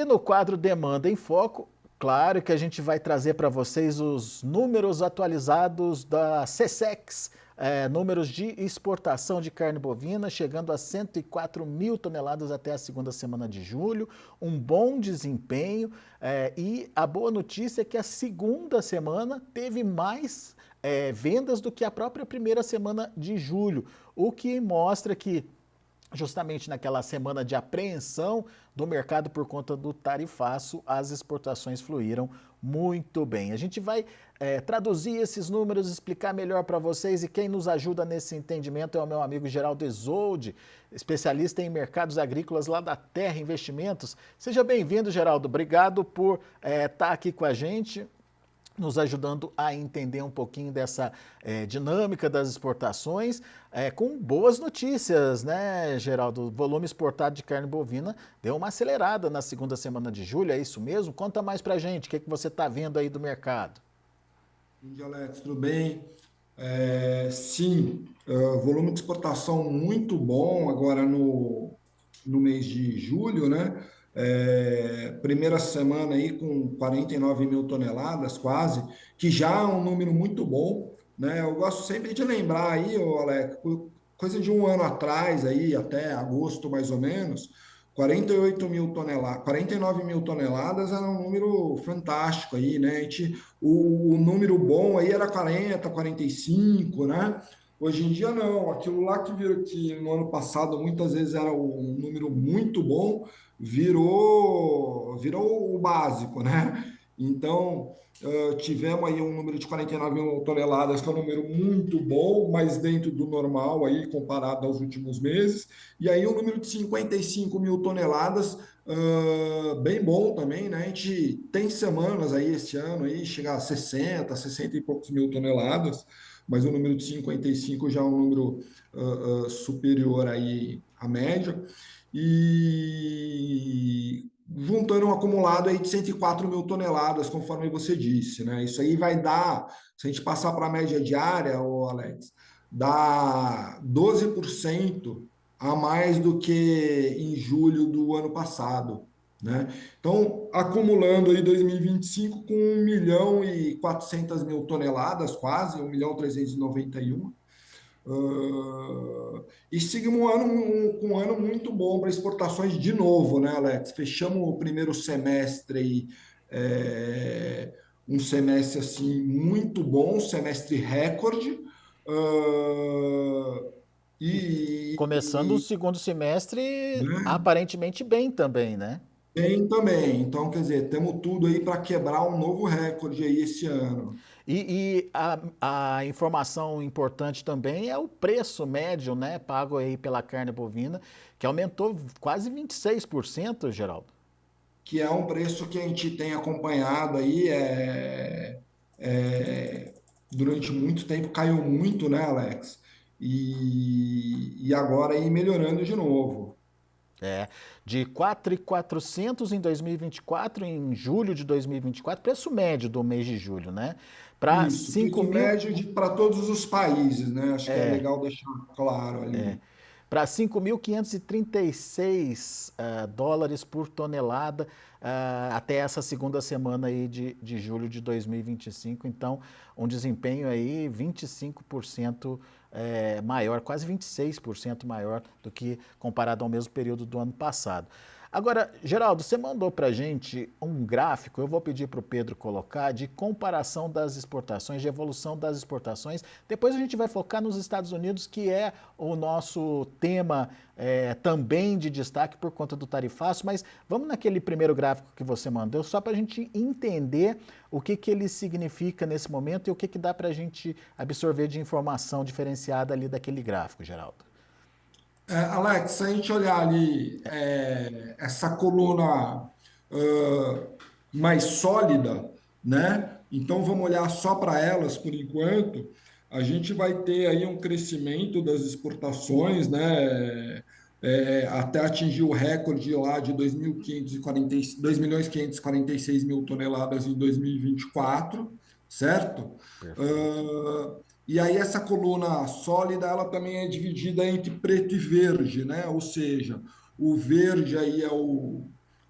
E no quadro Demanda em Foco, claro que a gente vai trazer para vocês os números atualizados da SECEX, números de exportação de carne bovina, chegando a 104 mil toneladas até a segunda semana de julho, um bom desempenho, e a boa notícia é que a segunda semana teve mais vendas do que a própria primeira semana de julho, o que mostra que justamente naquela semana de apreensão do mercado por conta do tarifaço, as exportações fluíram muito bem. A gente vai traduzir esses números, explicar melhor para vocês, e quem nos ajuda nesse entendimento é o meu amigo Geraldo Isolde, especialista em mercados agrícolas lá da Terra Investimentos. Seja bem-vindo, Geraldo. Obrigado por estar aqui com a gente, nos ajudando a entender um pouquinho dessa dinâmica das exportações, com boas notícias, né, Geraldo? O volume exportado de carne bovina deu uma acelerada na segunda semana de julho, é isso mesmo? Conta mais pra gente, o que você está vendo aí do mercado? Oi, Alex, tudo bem? Sim, volume de exportação muito bom agora no mês de julho, né? Primeira semana aí com 49 mil toneladas quase, que já é um número muito bom, né? Eu gosto sempre de lembrar aí, ô Alex, coisa de um ano atrás aí, até agosto mais ou menos, 48 mil toneladas, 49 mil toneladas era um número fantástico aí, né? O número bom aí era 40, 45, né? Hoje em dia não, aquilo lá que virou que no ano passado muitas vezes era um número muito bom, virou o básico, né? Então, tivemos aí um número de 49 mil toneladas, que é um número muito bom, mas dentro do normal aí comparado aos últimos meses, e aí um número de 55 mil toneladas, bem bom também, né? A gente tem semanas aí esse ano aí chegar a 60, 60 e poucos mil toneladas, mas o número de 55 já é um número superior aí à média. E juntando um acumulado aí de 104 mil toneladas, conforme você disse, né? Isso aí vai dar, se a gente passar para a média diária, ô Alex, dá 12% a mais do que em julho do ano passado, né? Então, acumulando aí 2025 com 1.400.000 toneladas, quase, 1.391. E seguimos com um ano muito bom para exportações de novo, né, Alex? Fechamos o primeiro semestre aí, um semestre assim muito bom, semestre recorde. Uh, E começando o e, segundo semestre né, aparentemente bem também, né? Tem também. Então, quer dizer, temos tudo aí para quebrar um novo recorde aí esse ano. E a informação importante também é o preço médio, né, pago aí pela carne bovina, que aumentou quase 26%, Geraldo. Que é um preço que a gente tem acompanhado aí, durante muito tempo caiu muito, né, Alex? E agora aí melhorando de novo. É, de 4.400 em 2024, em julho de 2024, preço médio do mês de julho, né? Para Isso, 5 preço mil, médio para todos os países, né? Acho que é legal deixar claro ali. para 5.536 dólares por tonelada até essa segunda semana aí de julho de 2025. Então, um desempenho aí 25% maior, quase 26% maior do que comparado ao mesmo período do ano passado. Agora, Geraldo, você mandou para a gente um gráfico, eu vou pedir para o Pedro colocar, de comparação das exportações, de evolução das exportações. Depois a gente vai focar nos Estados Unidos, que é o nosso tema também de destaque por conta do tarifaço, mas vamos naquele primeiro gráfico que você mandou, só para a gente entender o que ele significa nesse momento e o que dá para a gente absorver de informação diferenciada ali daquele gráfico, Geraldo. Alex, se a gente olhar ali essa coluna mais sólida, né? Então vamos olhar só para elas por enquanto. A gente vai ter aí um crescimento das exportações, né? Até atingir o recorde lá de 2.546 mil toneladas em 2024, certo? Perfeito. E aí essa coluna sólida, ela também é dividida entre preto e verde, né? Ou seja, o verde aí é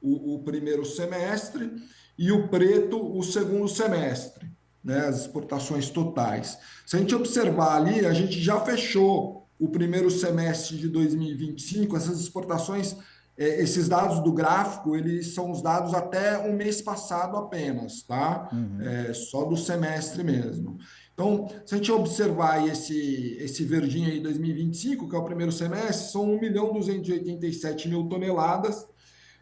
o primeiro semestre e o preto o segundo semestre, né, as exportações totais. Se a gente observar ali, a gente já fechou o primeiro semestre de 2025, essas exportações, esses dados do gráfico, eles são os dados até o mês passado apenas, tá? Uhum. Só do semestre mesmo. Então, se a gente observar aí esse verdinho aí 2025, que é o primeiro semestre, são 1.287.000 toneladas,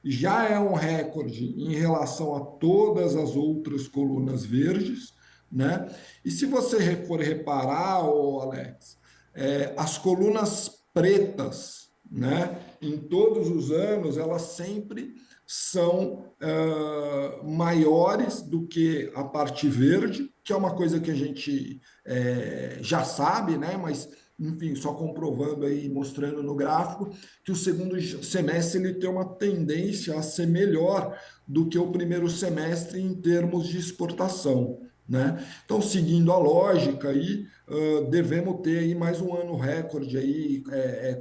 já é um recorde em relação a todas as outras colunas verdes, né? E se você for reparar, ô Alex, as colunas pretas, né, em todos os anos, elas sempre são maiores do que a parte verde, que é uma coisa que a gente já sabe, né? Mas, enfim, só comprovando aí, mostrando no gráfico, que o segundo semestre ele tem uma tendência a ser melhor do que o primeiro semestre em termos de exportação, né? Então, seguindo a lógica aí, devemos ter aí mais um ano recorde aí,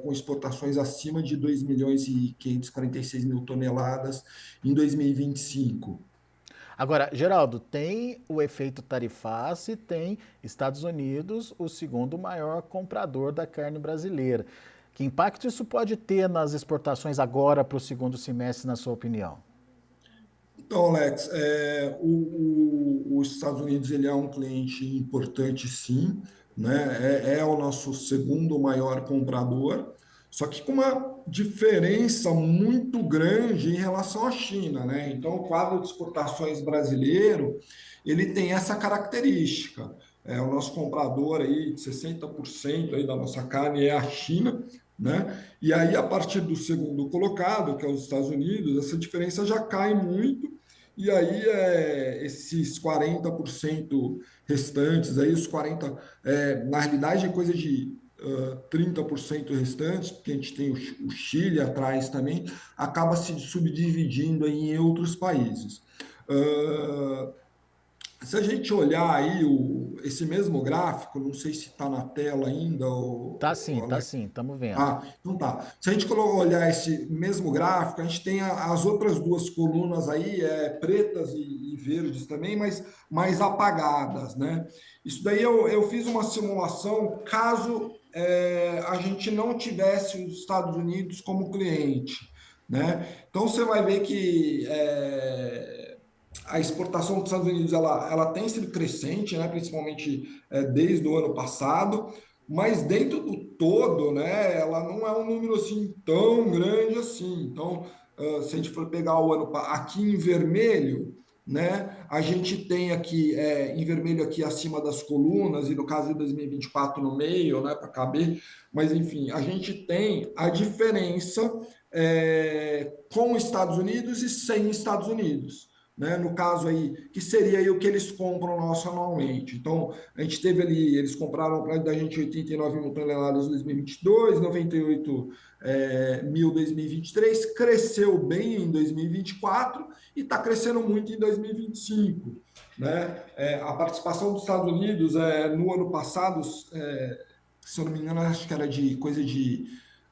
com exportações acima de 2.546.000 toneladas em 2025. Agora, Geraldo, tem o efeito tarifaço e tem Estados Unidos, o segundo maior comprador da carne brasileira. Que impacto isso pode ter nas exportações agora para o segundo semestre, na sua opinião? Então, Alex, os Estados Unidos ele é um cliente importante, sim, né? É o nosso segundo maior comprador, só que com uma diferença muito grande em relação à China, né? Então, o quadro de exportações brasileiro ele tem essa característica. O nosso comprador aí de 60% aí da nossa carne é a China, né? E aí, a partir do segundo colocado, que é os Estados Unidos, essa diferença já cai muito e aí, esses 40% restantes, aí os 40%, na realidade, é coisa de 30% restantes, porque a gente tem o Chile atrás também, acaba se subdividindo aí em outros países. Ah, Se a gente olhar aí esse mesmo gráfico, não sei se está na tela ainda, Tá sim, estamos vendo. ah, então tá. Se a gente olhar esse mesmo gráfico, a gente tem as outras duas colunas aí, pretas e verdes também, mas mais apagadas, né? Isso daí eu fiz uma simulação caso a gente não tivesse os Estados Unidos como cliente, né? Então você vai ver que a exportação dos Estados Unidos ela tem sido crescente, né? Principalmente desde o ano passado. Mas dentro do todo, né, ela não é um número assim tão grande assim. Então, se a gente for pegar o ano aqui em vermelho, né, a gente tem aqui em vermelho aqui acima das colunas e no caso de 2024 no meio, né, para caber. Mas enfim, a gente tem a diferença com os Estados Unidos e sem Estados Unidos. Né, no caso aí, que seria aí o que eles compram nosso anualmente. Então, a gente teve ali, eles compraram da gente 89.000 toneladas em 2022, 98 mil em 2023, cresceu bem em 2024 e está crescendo muito em 2025. Né? A participação dos Estados Unidos no ano passado, se eu não me engano, acho que era de coisa de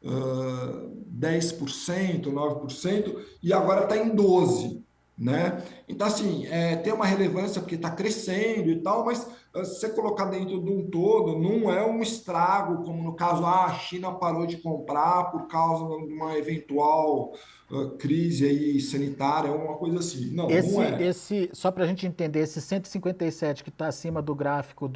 10%, 9%, e agora está em 12%. Né? Então, assim, tem uma relevância porque está crescendo e tal, mas se você colocar dentro de um todo, não é um estrago, como no caso, a China parou de comprar por causa de uma eventual crise aí sanitária, alguma coisa assim. Não, não é. Só para a gente entender, esse 157 que está acima do gráfico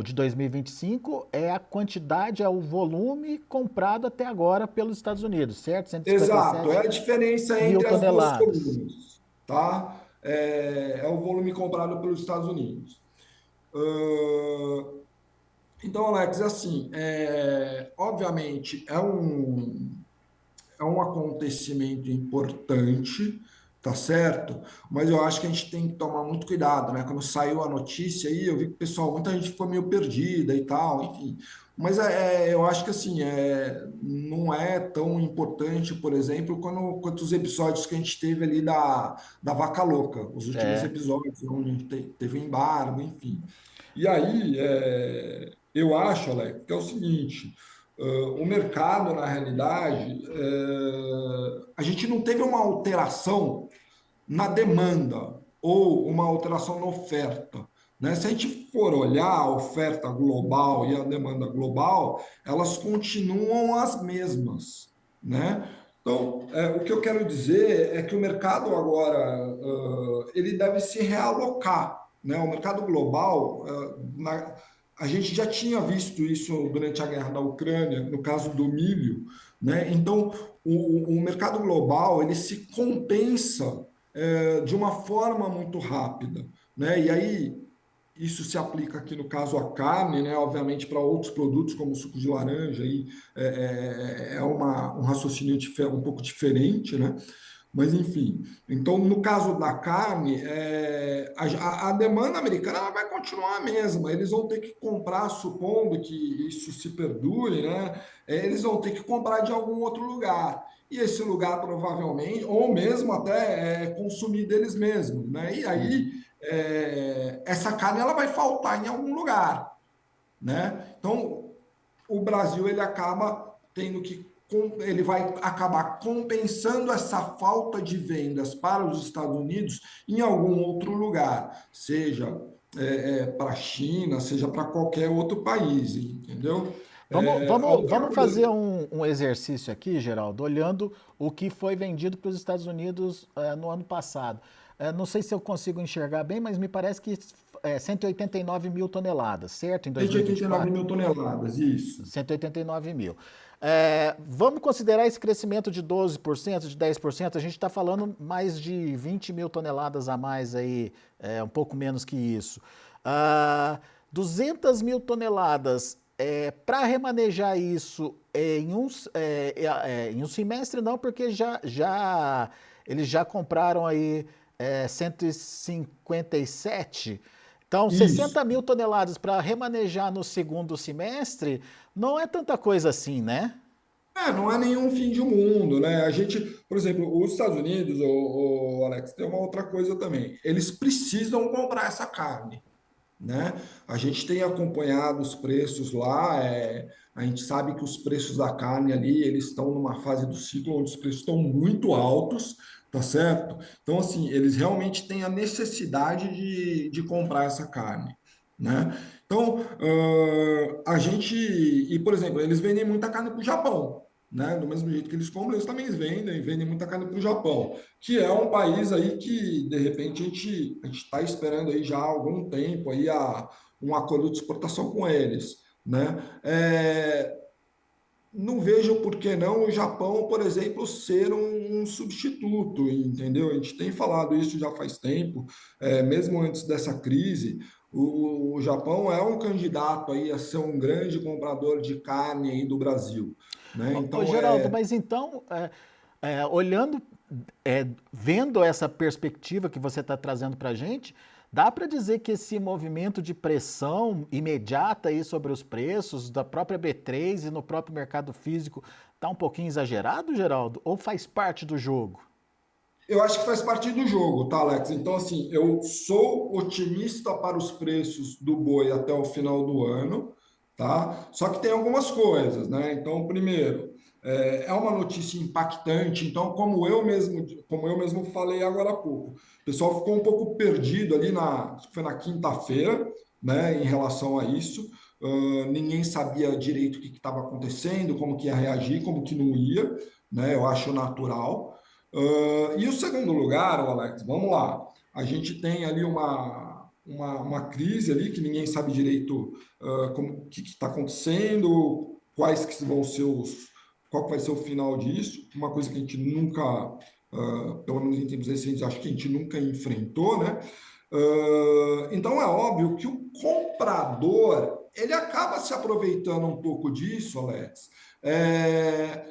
de 2025 é a quantidade, é o volume comprado até agora pelos Estados Unidos, certo? Exato, é 157 a diferença mil entre as duas toneladas. colunas, tá? É o volume comprado pelos Estados Unidos. Então, Alex, assim, obviamente é um acontecimento importante, tá certo? Mas eu acho que a gente tem que tomar muito cuidado, né? Quando saiu a notícia aí, eu vi que o pessoal, muita gente ficou meio perdida e tal, enfim. Mas eu acho que assim, não é tão importante, por exemplo, quanto os episódios que a gente teve ali da Vaca Louca, os últimos É. episódios, onde a gente teve um embargo, enfim. E aí, eu acho, Alex, que é o seguinte. O mercado, na realidade, a gente não teve uma alteração na demanda ou uma alteração na oferta. Né? Se a gente for olhar a oferta global e a demanda global, elas continuam as mesmas. Né? Então, o que eu quero dizer é que o mercado agora ele deve se realocar. Né? O mercado global, a gente já tinha visto isso durante a guerra da Ucrânia, no caso do milho. Né? Então, o mercado global ele se compensa de uma forma muito rápida, né? E aí isso se aplica aqui no caso à carne, né? Obviamente para outros produtos como o suco de laranja, aí um raciocínio um pouco diferente, né? Mas enfim, então no caso da carne, a demanda americana ela vai continuar a mesma. Eles vão ter que comprar, supondo que isso se perdure, né? Eles vão ter que comprar de algum outro lugar. E esse lugar provavelmente, ou mesmo até consumir deles mesmos, né? E aí Uhum. essa carne ela vai faltar em algum lugar, né? Então o Brasil ele acaba tendo que ele vai acabar compensando essa falta de vendas para os Estados Unidos em algum outro lugar, seja para a China, seja para qualquer outro país, entendeu? A outra Vamos coisa, fazer um exercício aqui, Geraldo, olhando o que foi vendido para os Estados Unidos no ano passado. Não sei se eu consigo enxergar bem, mas me parece que 189 mil toneladas, certo? Em 189 2024? mil toneladas, isso. 189 mil. Vamos considerar esse crescimento de 12%, de 10%. A gente está falando mais de 20 mil toneladas a mais aí, um pouco menos que isso. 200 mil toneladas. Para remanejar isso em um semestre, não, porque eles já compraram aí 157. Então, Isso. 60 mil toneladas para remanejar no segundo semestre não é tanta coisa assim, né? Não é nenhum fim de mundo, né? A gente, por exemplo, os Estados Unidos, o Alex, tem uma outra coisa também. Eles precisam comprar essa carne, né? A gente tem acompanhado os preços lá, a gente sabe que os preços da carne ali, eles estão numa fase do ciclo onde os preços estão muito altos, tá certo? Então, assim, eles realmente têm a necessidade de comprar essa carne, né? Então, por exemplo, eles vendem muita carne para o Japão, né? Do mesmo jeito que eles compram, eles também vendem muita carne para o Japão, que é um país aí que, de repente, a gente está esperando aí já há algum tempo aí um acordo de exportação com eles, né? Não vejo por que não o Japão, por exemplo, ser um substituto, entendeu? A gente tem falado isso já faz tempo, mesmo antes dessa crise, o Japão é um candidato aí a ser um grande comprador de carne aí do Brasil, né? Ô, Então, Geraldo, mas então, olhando, vendo essa perspectiva que você está trazendo para a gente, dá para dizer que esse movimento de pressão imediata aí sobre os preços da própria B3 e no próprio mercado físico está um pouquinho exagerado, Geraldo? Ou faz parte do jogo? eu acho que faz parte do jogo, tá, Alex? Então, assim, eu sou otimista para os preços do boi até o final do ano, tá? Só que tem algumas coisas, né? Então, primeiro, é uma notícia impactante. Então, como eu mesmo falei agora há pouco, o pessoal ficou um pouco perdido ali acho que foi na quinta-feira, né? Em relação a isso. Ninguém sabia direito o que estava acontecendo, como que ia reagir, como que não ia, né? Eu acho natural. E o segundo lugar, Alex, vamos lá. A gente tem ali uma crise ali que ninguém sabe direito o que está acontecendo, quais que vão ser qual que vai ser o final disso. Uma coisa que a gente nunca, pelo menos em tempos recentes, acho que a gente nunca enfrentou, né? Então é óbvio que o comprador ele acaba se aproveitando um pouco disso, Alex.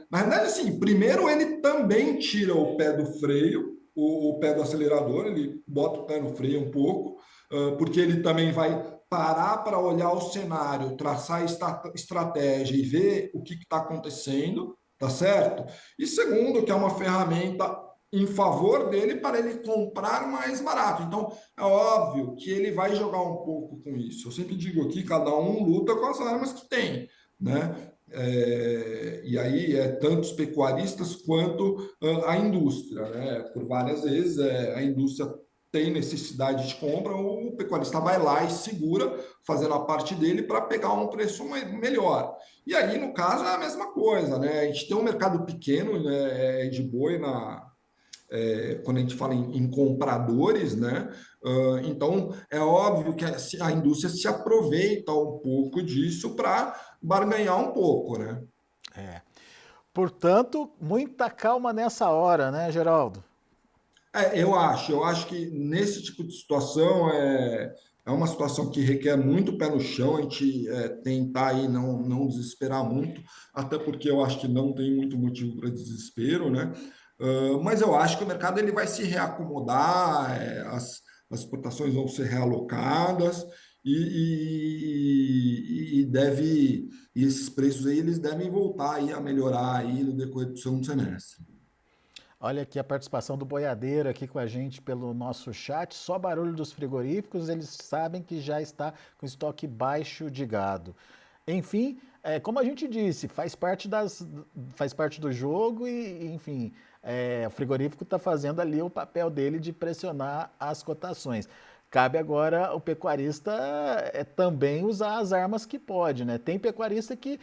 Na verdade, assim, primeiro ele também tira o pé do freio, o pé do acelerador, ele bota o pé no freio um pouco, porque ele também vai parar para olhar o cenário, traçar estratégia e ver o que está acontecendo, tá certo? E segundo, que é uma ferramenta em favor dele para ele comprar mais barato. Então, é óbvio que ele vai jogar um pouco com isso. Eu sempre digo aqui, cada um luta com as armas que tem, né? E aí é tanto os pecuaristas quanto a indústria, né? Por várias vezes a indústria tem necessidade de compra, o pecuarista vai lá e segura, fazendo a parte dele para pegar um preço melhor. E aí, no caso, é a mesma coisa, né? A gente tem um mercado pequeno, né, de boi quando a gente fala em compradores, né? Então, é óbvio que a indústria se aproveita um pouco disso para barganhar um pouco, né? É. Portanto, muita calma nessa hora, né, Geraldo? Eu acho que nesse tipo de situação é uma situação que requer muito pé no chão, a gente tentar aí não desesperar muito, até porque eu acho que não tem muito motivo para desespero, né? Mas eu acho que o mercado ele vai se reacomodar, as exportações vão ser realocadas e esses preços aí eles devem voltar aí a melhorar aí no decorrer do segundo semestre. Olha aqui a participação do boiadeiro aqui com a gente pelo nosso chat. Só barulho dos frigoríficos, eles sabem que já está com estoque baixo de gado. Enfim, como a gente disse, faz parte do jogo e enfim, o frigorífico está fazendo ali o papel dele de pressionar as cotações. Cabe agora o pecuarista também usar as armas que pode, né? Tem pecuarista que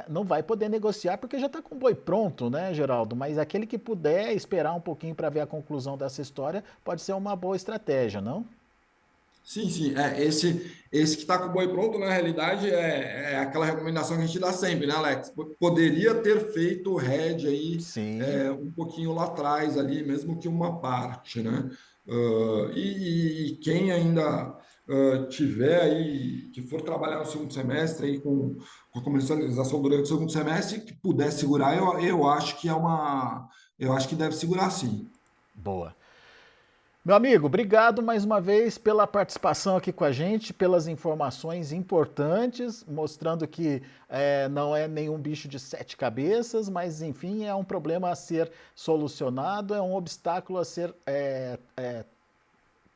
não vai poder negociar porque já está com o boi pronto, né, Geraldo? Mas aquele que puder esperar um pouquinho para ver a conclusão dessa história pode ser uma boa estratégia, não? Sim, sim. Esse que está com o boi pronto, na realidade, é aquela recomendação que a gente dá sempre, né, Alex? Poderia ter feito o hedge aí Sim. um pouquinho lá atrás, ali, mesmo que uma parte, né? E quem ainda tiver aí, que for trabalhar no segundo semestre aí com a comercialização durante o segundo semestre, que puder segurar, eu acho que eu acho que deve segurar sim. Boa. Meu amigo, obrigado mais uma vez pela participação aqui com a gente, pelas informações importantes, mostrando que não é nenhum bicho de sete cabeças, mas enfim, é um problema a ser solucionado, é um obstáculo a ser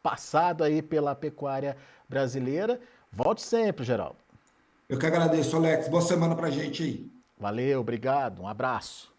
passado aí pela pecuária brasileira. Volte sempre, Geraldo. Eu que agradeço, Alex. Boa semana para a gente aí. Valeu, obrigado, um abraço.